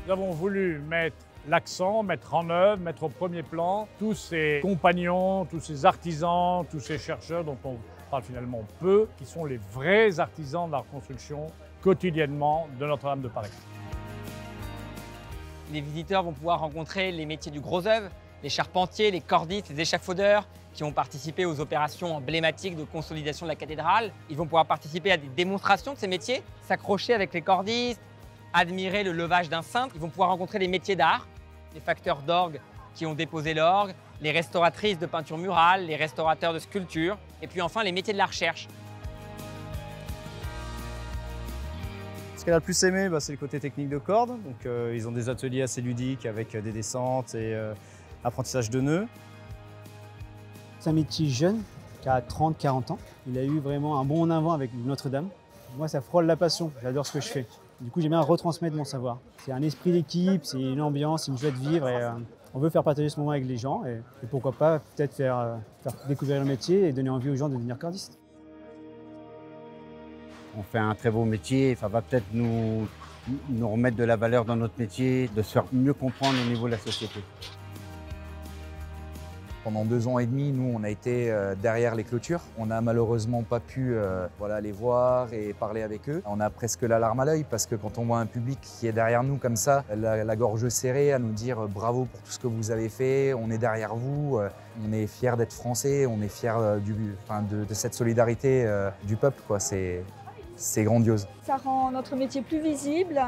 Nous avons voulu mettre l'accent, mettre en œuvre, mettre au premier plan tous ces compagnons, tous ces artisans, tous ces chercheurs dont on parle finalement peu, qui sont les vrais artisans de la reconstruction quotidiennement de Notre-Dame de Paris. Les visiteurs vont pouvoir rencontrer les métiers du gros œuvre, les charpentiers, les cordistes, les échafaudeurs qui ont participé aux opérations emblématiques de consolidation de la cathédrale. Ils vont pouvoir participer à des démonstrations de ces métiers, s'accrocher avec les cordistes, admirer le levage d'un cintre. Ils vont pouvoir rencontrer les métiers d'art, les facteurs d'orgue qui ont déposé l'orgue, les restauratrices de peinture murale, les restaurateurs de sculpture, et puis enfin les métiers de la recherche. Ce qu'elle a le plus aimé, c'est le côté technique de corde. Donc, ils ont des ateliers assez ludiques avec des descentes et apprentissage de nœuds. C'est un métier jeune, qui a 30-40 ans. Il a eu vraiment un bond en avant avec Notre-Dame. Moi, ça frôle la passion. J'adore ce que je fais. Du coup, j'aime bien retransmettre mon savoir. C'est un esprit d'équipe, c'est une ambiance, une joie de vivre. Et, on veut faire partager ce moment avec les gens. Et pourquoi pas peut-être faire découvrir le métier et donner envie aux gens de devenir cordistes. On fait un très beau métier, ça va peut-être nous remettre de la valeur dans notre métier, de se faire mieux comprendre au niveau de la société. Pendant 2 ans et demi, nous, on a été derrière les clôtures. On n'a malheureusement pas pu les voir et parler avec eux. On a presque la larme à l'œil parce que quand on voit un public qui est derrière nous comme ça, la gorge serrée, à nous dire bravo pour tout ce que vous avez fait, on est derrière vous, on est fiers d'être français, on est fiers de cette solidarité du peuple, quoi. C'est grandiose. Ça rend notre métier plus visible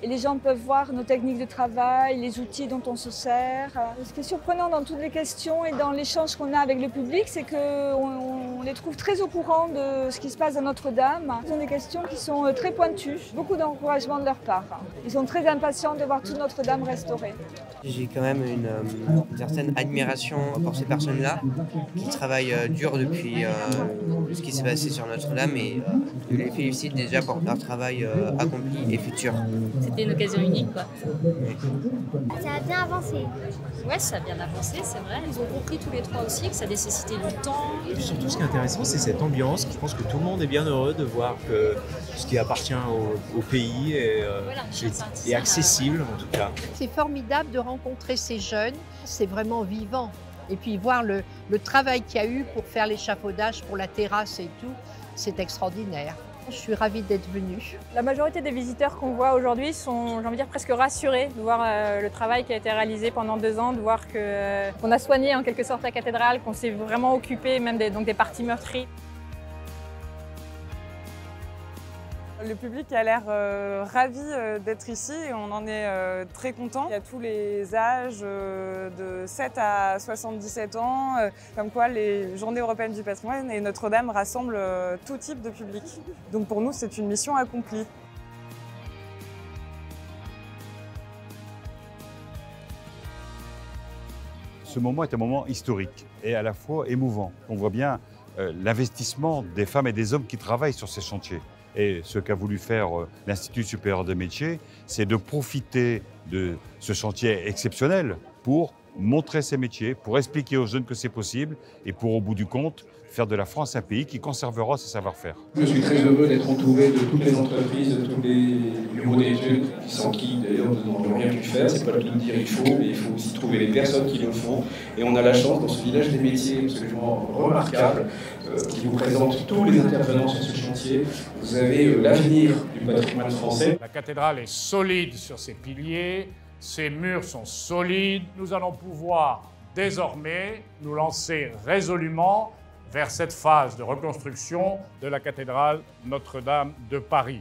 et les gens peuvent voir nos techniques de travail, les outils dont on se sert. Ce qui est surprenant dans toutes les questions et dans l'échange qu'on a avec le public, c'est qu'on les trouve très au courant de ce qui se passe à Notre-Dame. Ce sont des questions qui sont très pointues, beaucoup d'encouragement de leur part. Ils sont très impatients de voir toute Notre-Dame restaurée. J'ai quand même une certaine admiration pour ces personnes-là qui travaillent dur depuis ce qui s'est passé sur Notre-Dame et je les félicite déjà pour leur travail accompli et futur. C'était une occasion unique, quoi. Ça a bien avancé. Ouais, ça a bien avancé, c'est vrai. Ils ont compris tous les trois aussi que ça nécessitait du temps. Et puis surtout, ce qui est intéressant, c'est cette ambiance. Je pense que tout le monde est bien heureux de voir que ce qui appartient au pays est accessible, en tout cas. C'est formidable de rencontrer ces jeunes. C'est vraiment vivant. Et puis voir le travail qu'il y a eu pour faire l'échafaudage, pour la terrasse et tout, c'est extraordinaire. Je suis ravie d'être venue. La majorité des visiteurs qu'on voit aujourd'hui sont, j'ai envie de dire, presque rassurés de voir le travail qui a été réalisé pendant 2 ans, de voir qu'on a soigné en quelque sorte la cathédrale, qu'on s'est vraiment occupé même des parties meurtries. Le public a l'air ravi d'être ici et on en est très content. Il y a tous les âges de 7 à 77 ans, comme quoi les Journées européennes du patrimoine et Notre-Dame rassemblent tout type de public. Donc pour nous, c'est une mission accomplie. Ce moment est un moment historique et à la fois émouvant. On voit bien l'investissement des femmes et des hommes qui travaillent sur ces chantiers. Et ce qu'a voulu faire l'Institut supérieur des métiers, c'est de profiter de ce chantier exceptionnel pour montrer ces métiers, pour expliquer aux jeunes que c'est possible et pour, au bout du compte, faire de la France un pays qui conservera ses savoir-faire. Je suis très heureux d'être entouré de toutes les entreprises, de tous les bureaux d'études, sans qui d'ailleurs nous n'aurions rien pu faire. C'est pas le tout de dire il faut, mais il faut aussi trouver les personnes qui le font. Et on a la chance dans ce village des métiers absolument remarquable, qui vous présente tous les intervenants sur ce chantier. Vous avez l'avenir du patrimoine français. La cathédrale est solide sur ses piliers, ses murs sont solides. Nous allons pouvoir désormais nous lancer résolument vers cette phase de reconstruction de la cathédrale Notre-Dame de Paris.